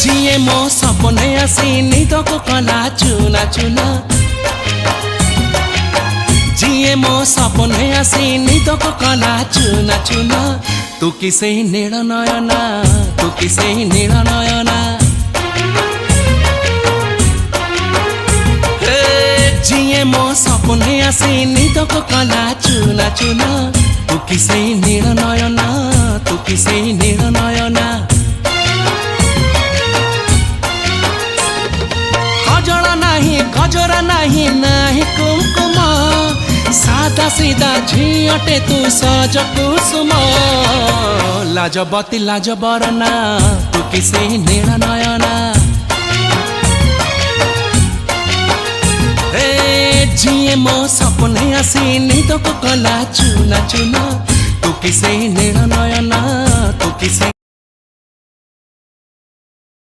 जिए मो सपने आसी निदको कला चुना चुना जिए मो सपने आसी निदको कला चुना चुना तू किसे नील नयना तू किसे नील नयना जिए मो सपने आसी निदको कला चुना चुना तू किसे नील नयना तू किसे नील नयना गजरा नहीं नहीं कुमकुम सादा सीधा झियटे तू सज कुसुम लाजबती लाज बरना तू किसे नील नयना जिए मो सपने आसी निदको कला चुना चुना तू किसे नील नयना तू किसे